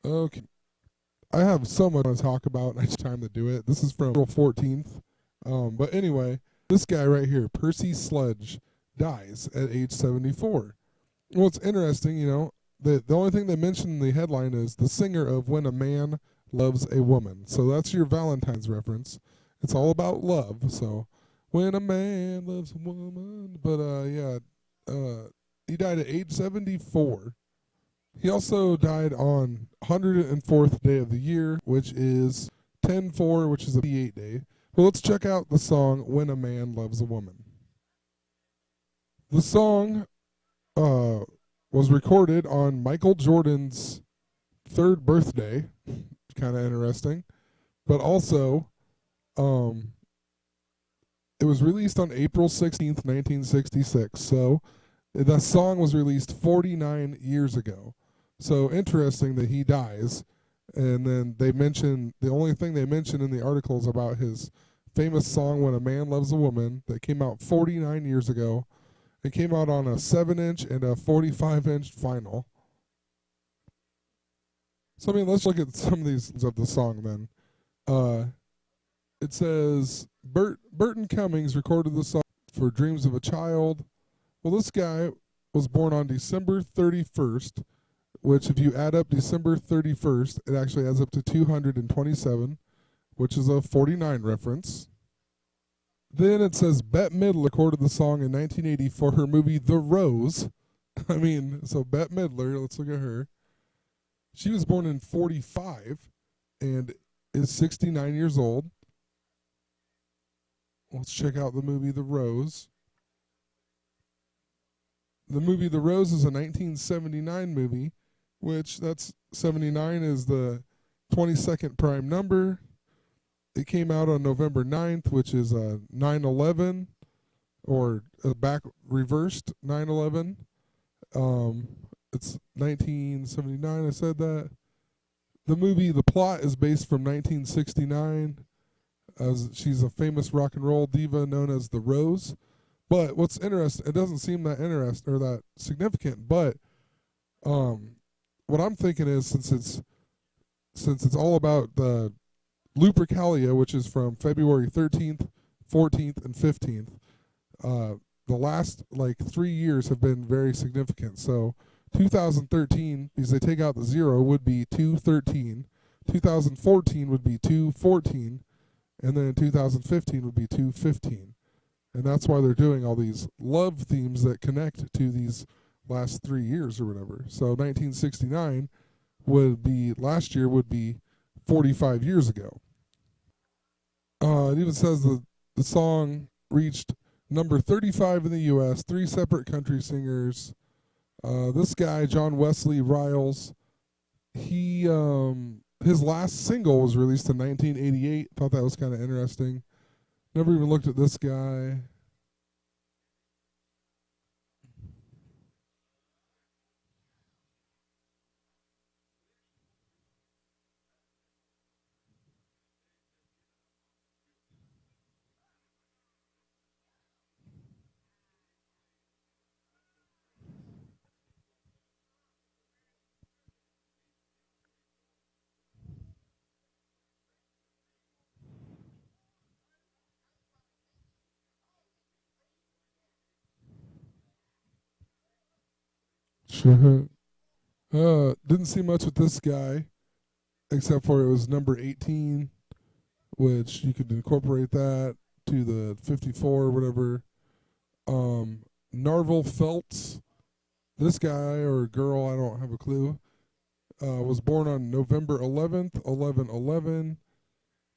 Okay. I have so much to talk about, and I just time to do it. This is from April 14th. But anyway, this guy right here, Percy Sledge, dies at age 74. What's interesting, the only thing they mention in the headline is the singer of When a Man Loves a Woman. So that's your Valentine's reference. It's all about love. So when a man loves a woman. But yeah, he died at age 74. He also died on 104th day of the year, which is 10/4, which is a 58 day. Well, let's check out the song When a Man Loves a Woman. The song was recorded on Michael Jordan's third birthday. Kind of interesting. But also, it was released on April 16th, 1966. So that song was released 49 years ago. So interesting that he dies. And then they mention, the only thing they mention in the article is about his famous song When a Man Loves a Woman that came out 49 years ago. It came out on a 7-inch and a 45-inch vinyl. So, let's look at some of these of the song then. It says, Burton Cummings recorded the song for Dreams of a Child. Well, this guy was born on December 31st, which if you add up December 31st, it actually adds up to 227, which is a 49 reference. Then it says Bette Midler recorded the song in 1980 for her movie The Rose. So Bette Midler, let's look at her. She was born in 45 and is 69 years old. Let's check out the movie The Rose. The movie The Rose is a 1979 movie, which that's 79 is the 22nd prime number. It came out on November 9th, which is 9/11, or back reversed 9/11. It's 1979, I said that. The plot is based from 1969, as she's a famous rock and roll diva known as the Rose. But what's interesting, it doesn't seem that interesting or that significant, but what I'm thinking is since it's all about the Lupercalia, which is from February 13th, 14th, and 15th, the last 3 years have been very significant. So 2013, because they take out the 0, would be 213. 2014 would be 214, and then 2015 would be 215. And that's why they're doing all these love themes that connect to these last 3 years or whatever. So 1969 last year would be 45 years ago. It even says the song reached number 35 in the U.S., 3 separate country singers. This guy, John Wesley Riles, his last single was released in 1988. Thought that was kind of interesting. Never even looked at this guy. Sure. Didn't see much with this guy, except for it was number 18, which you could incorporate that to the 54 or whatever. Narvel Feltz, this guy or girl, I don't have a clue, was born on November 11th, 11/11,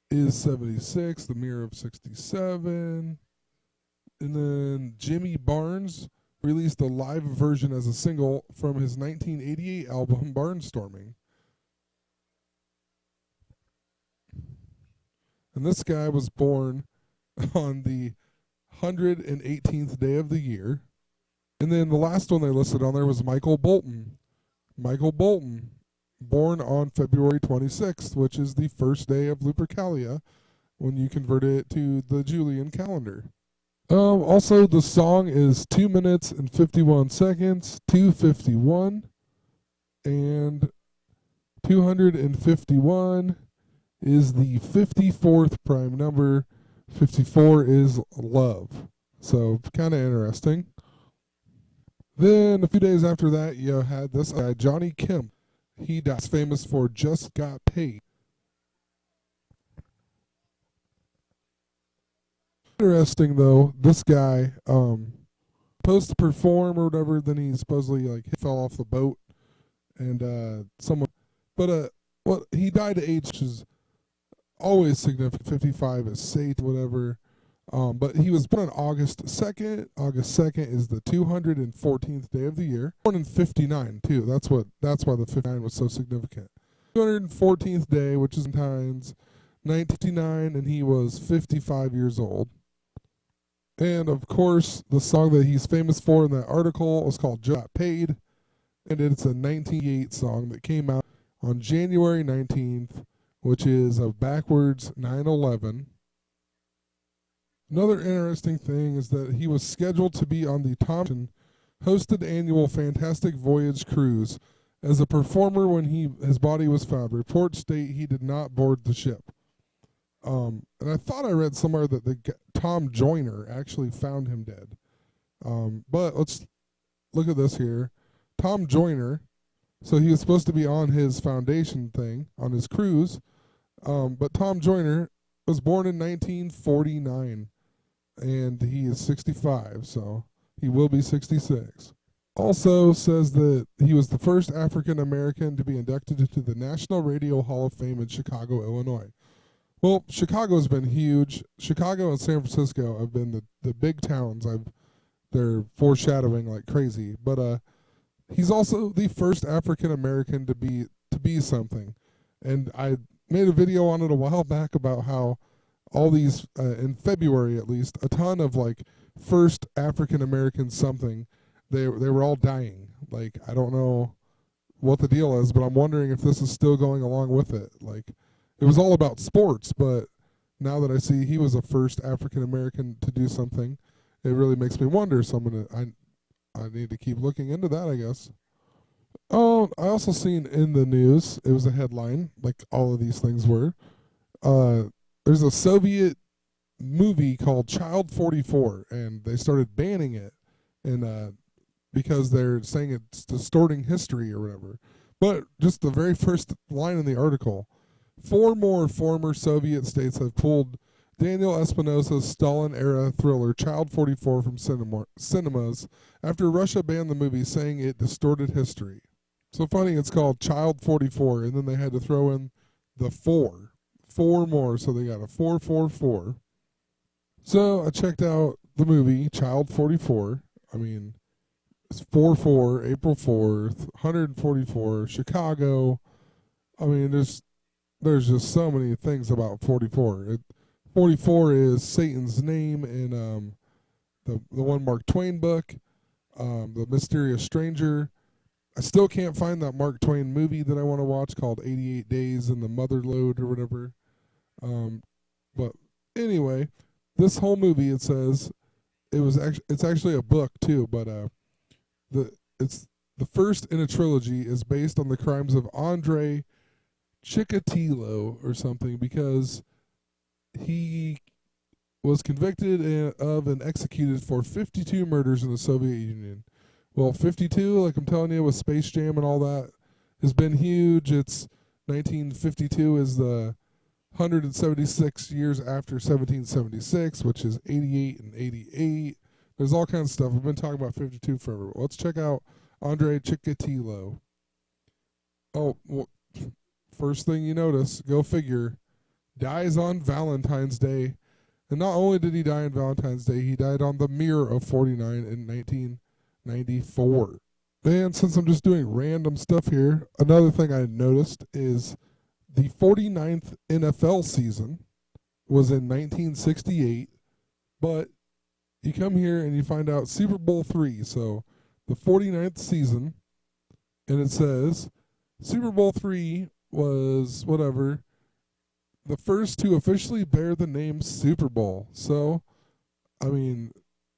is 76, the mirror of 67. And then Jimmy Barnes released a live version as a single from his 1988 album Barnstorming. And this guy was born on the 118th day of the year. And then the last one they listed on there was Michael Bolton. Michael Bolton, born on February 26th, which is the first day of Lupercalia when you convert it to the Julian calendar. Also, the song is 2 minutes and 51 seconds, 2:51, and 251 is the 54th prime number. 54 is love. So kind of interesting. Then a few days after that, you had this guy, Johnny Kemp. He dies, famous for Just Got Paid. Interesting though, this guy supposed to perform or whatever, then he supposedly like fell off the boat and someone, but well, he died at age which is always significant. 55 is safe, whatever. But he was born on August 2nd. August 2nd is the 214th day of the year. Born in 59 too. That's why the 59 was so significant. 214th day, which is times 1959, and he was 55 years old. And of course, the song that he's famous for in that article is called "Just Got Paid," and it's a 1988 song that came out on January 19th, which is a backwards 9/11. Another interesting thing is that he was scheduled to be on the Thompson hosted annual Fantastic Voyage cruise as a performer when his body was found. Reports state he did not board the ship. And I thought I read somewhere that Tom Joyner actually found him dead. But let's look at this here. Tom Joyner, so he was supposed to be on his foundation thing, on his cruise, but Tom Joyner was born in 1949, and he is 65, so he will be 66. Also says that he was the first African American to be inducted into the National Radio Hall of Fame in Chicago, Illinois. Well, Chicago's been huge. Chicago and San Francisco have been the big towns they're foreshadowing like crazy. But he's also the first African American to be something. And I made a video on it a while back about how all these in February at least, a ton of like first African American something, they were all dying. Like I don't know what the deal is, but I'm wondering if this is still going along with it. Like it was all about sports, but now that I see he was the first African American to do something, it really makes me wonder. So I need to keep looking into that, I guess. Oh, I also seen in the news, it was a headline, like all of these things were. There's a Soviet movie called Child 44, and they started banning it, and because they're saying it's distorting history or whatever. But just the very first line in the article: 4 more former Soviet states have pulled Daniel Espinosa's Stalin-era thriller Child 44 from cinemas after Russia banned the movie, saying it distorted history. So funny, it's called Child 44, and then they had to throw in the 4. 4 more, so they got a 444. So I checked out the movie Child 44. I mean, it's 4/4, April 4th, 144, Chicago. I mean, there's just so many things about 44. 44 is Satan's name in the one Mark Twain book, The Mysterious Stranger. I still can't find that Mark Twain movie that I want to watch called 88 Days in the Motherlode or whatever. But anyway, this whole movie, it says it's actually a book too, but it's the first in a trilogy, is based on the crimes of Andrei Chikatilo or something, because he was convicted of and executed for 52 murders in the Soviet Union. Well, 52, like I'm telling you, with Space Jam and all that, has been huge. It's 1952 is the 176 years after 1776, which is 88 and 88. There's all kinds of stuff. We've been talking about 52 forever. Let's check out Andrei Chikatilo. Oh, well, first thing you notice, go figure, dies on Valentine's Day. And not only did he die on Valentine's Day, he died on the Mirror of 49 in 1994. And since I'm just doing random stuff here, another thing I noticed is the 49th NFL season was in 1968, but you come here and you find out Super Bowl III, so the 49th season, and it says Super Bowl III was whatever, the first to officially bear the name Super Bowl. So, I mean,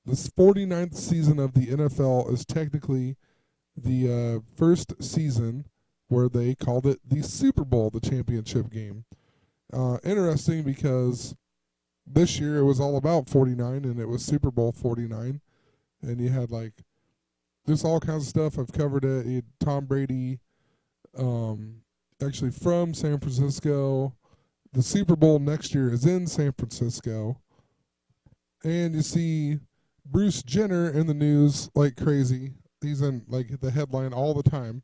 this 49th season of the NFL is technically the first season where they called it the Super Bowl, the championship game. Interesting because this year it was all about 49 and it was Super Bowl 49. And you had like just all kinds of stuff. I've covered it. You had Tom Brady, actually from San Francisco. The Super Bowl next year is in San Francisco. And you see Bruce Jenner in the news like crazy. He's in like the headline all the time.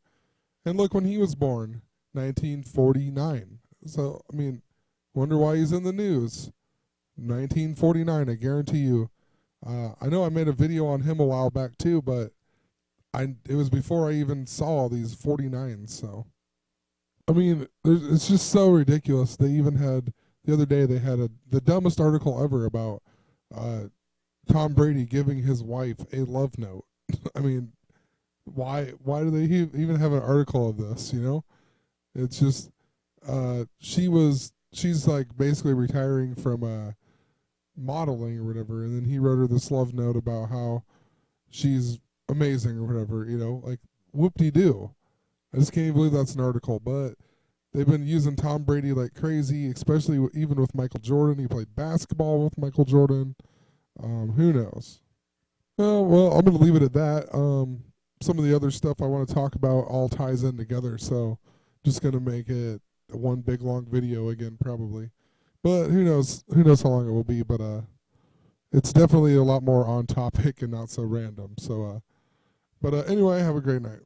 And look when he was born, 1949. So, I mean, wonder why he's in the news. 1949, I guarantee you. I know I made a video on him a while back too, but it was before I even saw all these 49s. So, I mean, it's just so ridiculous. They even had the other day they had the dumbest article ever about Tom Brady giving his wife a love note. I mean, why do they even have an article of this? You know, it's just she's like basically retiring from modeling or whatever, and then he wrote her this love note about how she's amazing or whatever, you know, like whoop-de-doo. I just can't believe that's an article, but they've been using Tom Brady like crazy, especially even with Michael Jordan. He played basketball with Michael Jordan. Who knows? Well, I'm going to leave it at that. Some of the other stuff I want to talk about all ties in together, so just going to make it one big long video again probably. But who knows how long it will be, but it's definitely a lot more on topic and not so random. So but anyway, have a great night.